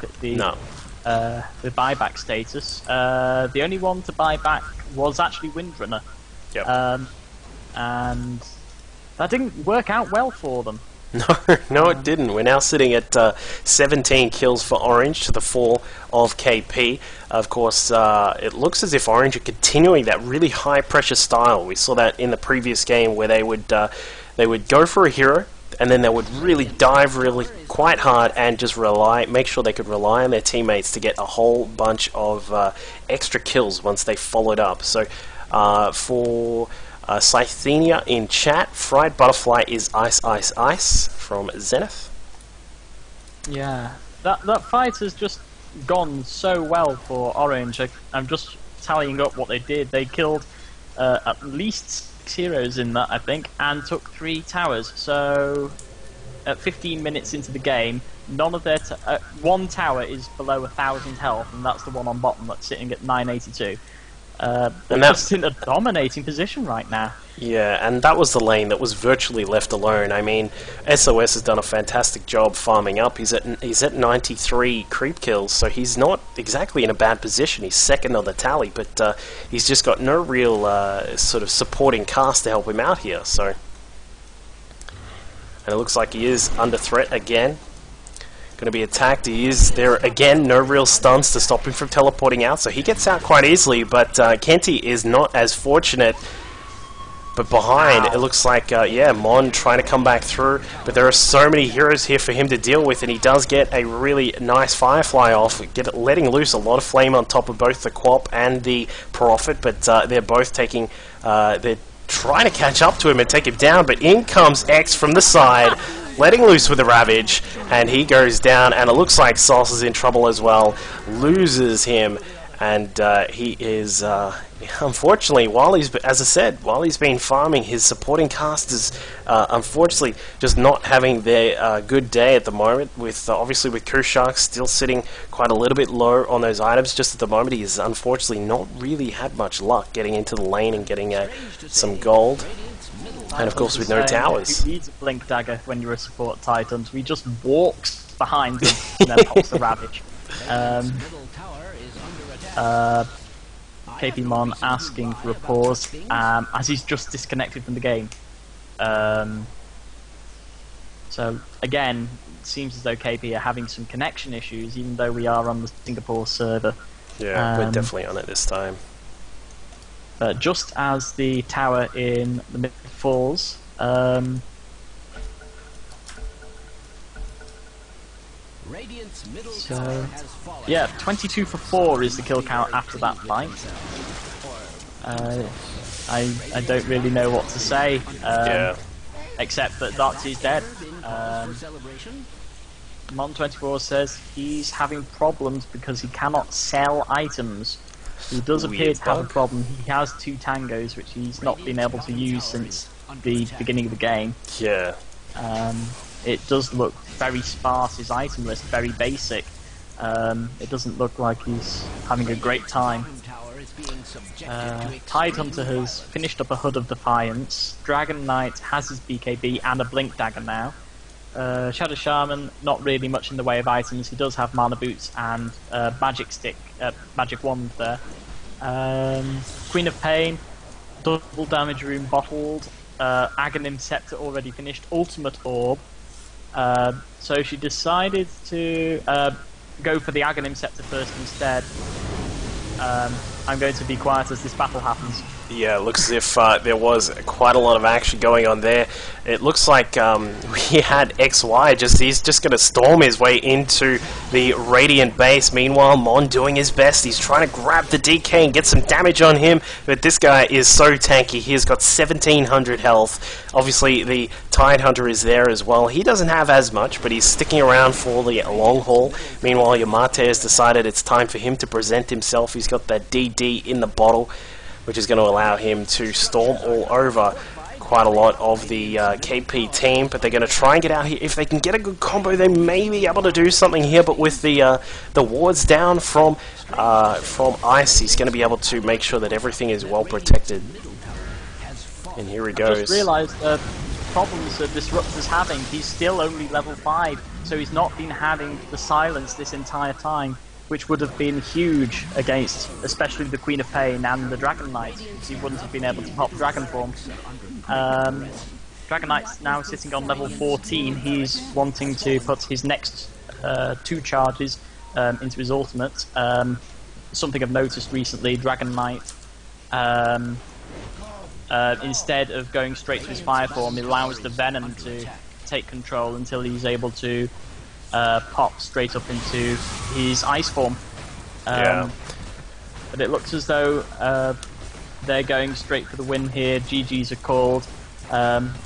at the buyback status. The only one to buy back was actually Windrunner. Yep. And that didn't work out well for them. No, it didn't. We're now sitting at 17 kills for Orange to the 4 of KP. Of course, it looks as if Orange are continuing that really high-pressure style. We saw that in the previous game where they would go for a hero, and then they would really dive really quite hard and just make sure they could rely on their teammates to get a whole bunch of extra kills once they followed up. So for Scythenia in chat, Fried Butterfly is Ice Ice Ice from Zenith. Yeah, that fight has just gone so well for Orange. I'm just tallying up what they did. They killed at least 6 heroes in that, I think, and took 3 towers. So at 15 minutes into the game, none of their one tower is below 1,000 health, and that's the one on bottom that's sitting at 982. They're just in a dominating position right now. Yeah, and that was the lane that was virtually left alone. I mean, SOS has done a fantastic job farming up. He's at 93 creep kills, so he's not exactly in a bad position. He's second on the tally, but he's just got no real sort of supporting cast to help him out here. So, and it looks like he is under threat again. Going to be attacked. He is there again. No real stuns to stop him from teleporting out, so he gets out quite easily. But Kenty is not as fortunate. But behind, it looks like yeah, Mon trying to come back through. But there are so many heroes here for him to deal with, and he does get a really nice Firefly off, letting loose a lot of flame on top of both the Quap and the Prophet. But they're both taking. They're trying to catch up to him and take him down. But in comes X from the side, letting loose with the Ravage, and he goes down, and it looks like Sauce is in trouble as well, loses him, and he is, unfortunately, as I said, while he's been farming, his supporting cast is, unfortunately, just not having their good day at the moment, with, obviously with Kushark still sitting quite a little bit low on those items. Just at the moment, he has unfortunately not really had much luck getting into the lane and getting some gold. And of course with no towers. Who needs a blink dagger when you're a support titan? We just walks behind him and then pops the Ravage. KP Mon asking for a pause as he's just disconnected from the game. So again, it seems as though KP are having some connection issues, even though we are on the Singapore server. Yeah, we're definitely on it this time. Just as the tower in the mid falls, so yeah, 22 for 4 is the kill count after that fight. I don't really know what to say, except that Dartsy's dead. Mon24 says he's having problems because he cannot sell items. He does appear to have a problem. He has 2 tangos, which he's not been able to use since the beginning of the game. Yeah. It does look very sparse, his item list, very basic. It doesn't look like he's having a great time. Tidehunter has finished up a Hood of Defiance. Dragon Knight has his BKB and a Blink Dagger now. Shadow Shaman, not really much in the way of items. He does have Mana Boots and Magic Stick, Magic Wand there. Queen of Pain, double damage rune bottled, Aghanim Scepter already finished, Ultimate Orb. So she decided to go for the Aghanim Scepter first instead. I'm going to be quiet as this battle happens. Yeah, it looks as if there was quite a lot of action going on there. It looks like we had XY, he's just going to storm his way into the Radiant base. Meanwhile, Mon doing his best. He's trying to grab the DK and get some damage on him, but this guy is so tanky. He has got 1700 health. Obviously, the Tidehunter is there as well. He doesn't have as much, but he's sticking around for the long haul. Meanwhile, Yamate has decided it's time for him to present himself. He's got that DD in the bottle, which is going to allow him to storm all over quite a lot of the KP team, but they're going to try and get out here. If they can get a good combo, they may be able to do something here, but with the wards down from Ice, he's going to be able to make sure that everything is well protected. And here he goes. I just realised problems that Disruptor's having. He's still only level 5, so he's not been having the silence this entire time, which would have been huge against especially the Queen of Pain and the Dragon Knight, because he wouldn't have been able to pop Dragon Form. Dragon Knight's now sitting on level 14. He's wanting to put his next 2 charges into his ultimate. Something I've noticed recently, Dragon Knight, instead of going straight to his fire form, it allows the Venom to take control until he's able to pop straight up into his ice form. But it looks as though they're going straight for the win here. GG's are called.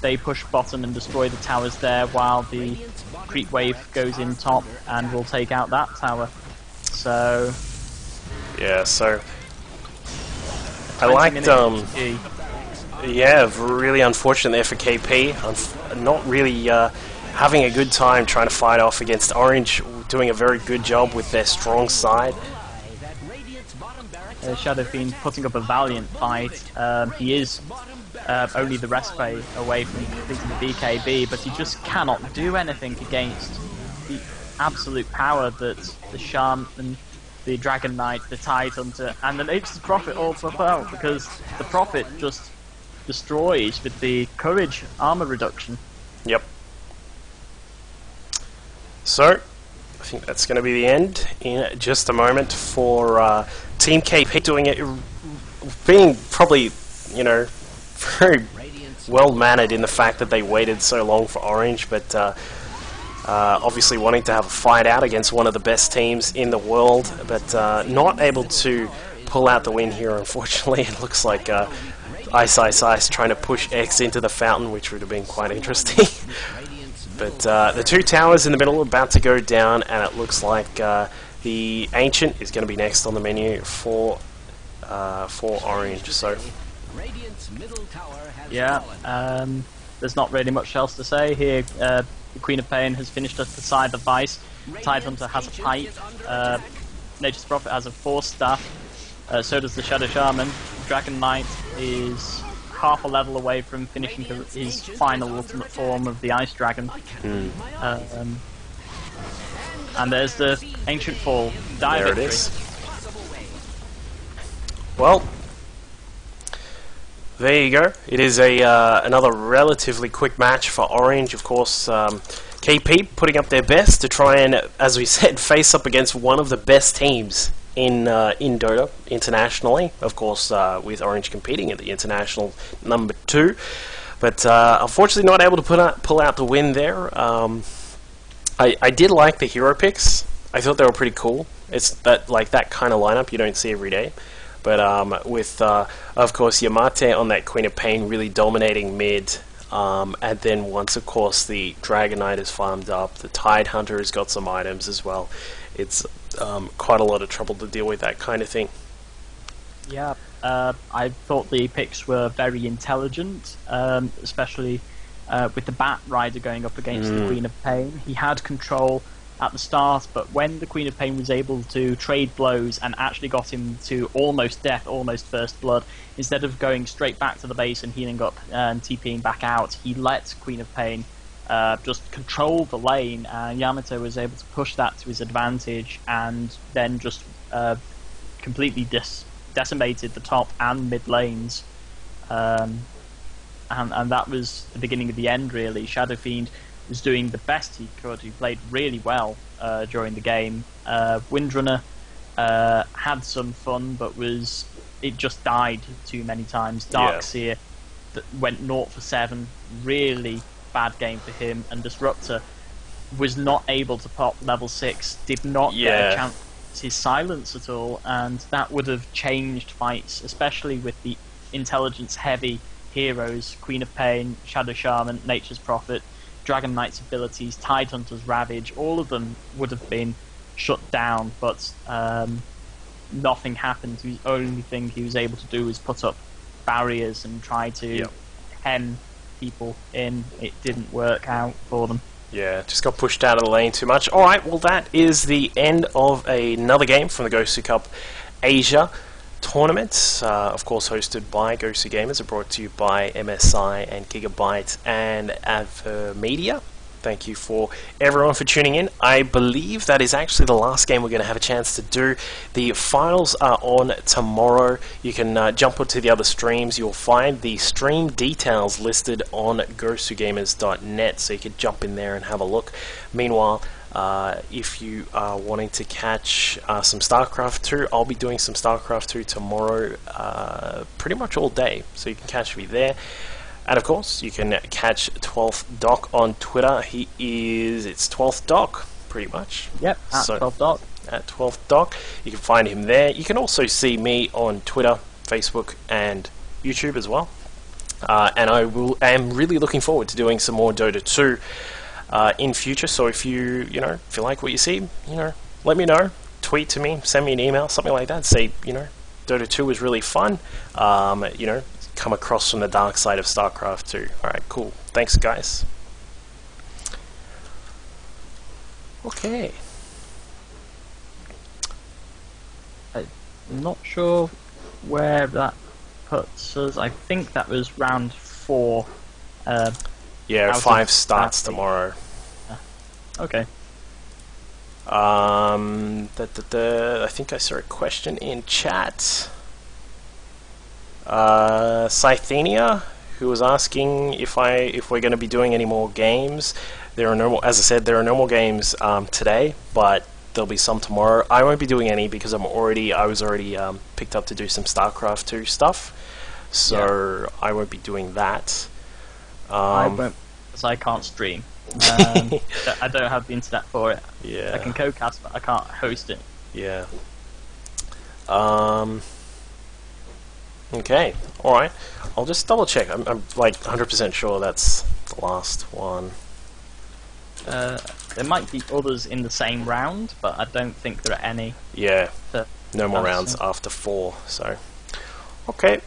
They push bottom and destroy the towers there, while the creep wave goes in top and will take out that tower. So yeah, so I liked yeah, really unfortunate there for KP. Not really having a good time trying to fight off against Orange, doing a very good job with their strong side. Shadow Fiend putting up a valiant fight. He is only the rest play away from completing the BKB, but he just cannot do anything against the absolute power that the Shaman, the Dragon Knight, the Tide Hunter, and the Nature's Prophet all put out, because the Prophet just destroys with the Courage armor reduction. Yep. So, I think that's going to be the end in just a moment for Team KP doing it, being probably, you know, very well-mannered in the fact that they waited so long for Orange, but obviously wanting to have a fight out against one of the best teams in the world, but not able to pull out the win here, unfortunately. It looks like Ice trying to push X into the fountain, which would have been quite interesting. But the 2 towers in the middle are about to go down, and it looks like the Ancient is going to be next on the menu for Orange. So yeah, there's not really much else to say here. The Queen of Pain has finished us beside the Vice. Tide Hunter has a pipe. Nature's Prophet has a Force Staff. So does the Shadow Shaman. Dragon Knight is half a level away from finishing his final ultimate form of the Ice Dragon. And there's the Ancient Fall. There it is. Well, there you go. It is another relatively quick match for Orange. Of course, KP putting up their best to try and, as we said, face up against one of the best teams in Dota internationally. Of course, with Orange competing at the international number 2, but unfortunately not able to pull out the win there. I did like the hero picks. I thought they were pretty cool. It's that kind of lineup you don't see every day. But with of course Yamate on that Queen of Pain really dominating mid, and then once of course the Dragon Knight is farmed up, the Tide Hunter has got some items as well. It's quite a lot of trouble to deal with that kind of thing. Yeah, I thought the picks were very intelligent, especially with the Bat Rider going up against the Queen of Pain. He had control at the start, but when the Queen of Pain was able to trade blows and actually got him to almost death, almost first blood, instead of going straight back to the base and healing up and TPing back out, he let Queen of Pain just control the lane, and Yamato was able to push that to his advantage, and then just completely decimated the top and mid lanes, and that was the beginning of the end, really. Shadow Fiend was doing the best he could. He played really well during the game. Windrunner had some fun, but it just died too many times. Darkseer that went 0 for 7, really bad game for him, and Disruptor was not able to pop level 6, did not get a chance his silence at all, and that would have changed fights, especially with the intelligence heavy heroes, Queen of Pain, Shadow Shaman, Nature's Prophet, Dragon Knight's abilities, Tide Hunter's Ravage, all of them would have been shut down, but nothing happened. The only thing he was able to do was put up barriers and try to hem people in. It didn't work out for them. Yeah, just got pushed out of the lane too much. Alright, well that is the end of another game from the GosuCup Asia tournament, of course hosted by Gosu Gamers, and brought to you by MSI and Gigabyte and Avermedia. Thank you for everyone for tuning in. I believe that is actually the last game we're going to have a chance to do. The finals are on tomorrow. You can jump onto the other streams. You'll find the stream details listed on GosuGamers.net, so you can jump in there and have a look. Meanwhile, if you are wanting to catch some StarCraft 2, I'll be doing some StarCraft 2 tomorrow pretty much all day, so you can catch me there. And of course, you can catch 12th Doc on Twitter. It's 12th Doc, pretty much. Yep, at 12th Doc. At 12th Doc. You can find him there. You can also see me on Twitter, Facebook, and YouTube as well. And am really looking forward to doing some more Dota 2 in future. So if you like what you see, let me know. Tweet to me, send me an email, something like that. Say, Dota 2 was really fun. Come across from the dark side of StarCraft 2. Alright, cool. Thanks, guys. Okay. I'm not sure where that puts us. I think that was round 4. Yeah, 5 starts tomorrow. Okay. I think I saw a question in chat. Scythenia, who was asking if we're going to be doing any more games. There are no more, as I said, there are no more games today, but there'll be some tomorrow. I won't be doing any because I was already picked up to do some StarCraft 2 stuff, so yeah. I won't be doing that. I won't, because I can't stream. I don't have the internet for it. Yeah. I can co-cast, but I can't host it. Yeah. Okay, alright. I'll just double check. I'm like 100% sure that's the last one. There might be others in the same round, but I don't think there are any. Yeah, no more rounds after 4, so... Okay.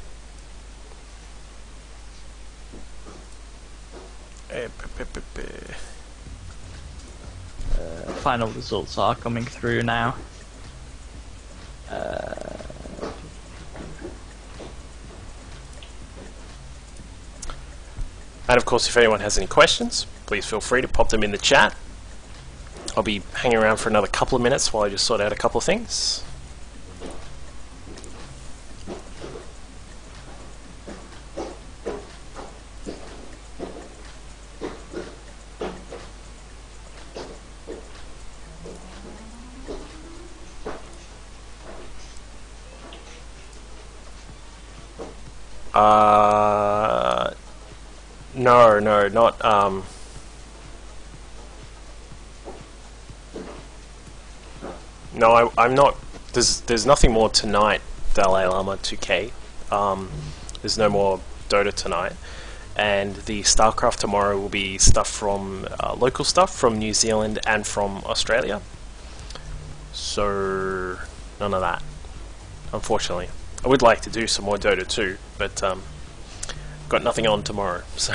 Final results are coming through now. And of course, if anyone has any questions, please feel free to pop them in the chat. I'll be hanging around for another couple of minutes while I just sort out a couple of things. No, not, No, I'm not, there's nothing more tonight, Dalai Lama 2K. There's no more Dota tonight. And the StarCraft tomorrow will be stuff from, local stuff from New Zealand and from Australia. So, none of that, unfortunately. I would like to do some more Dota 2, but, got nothing on tomorrow, so...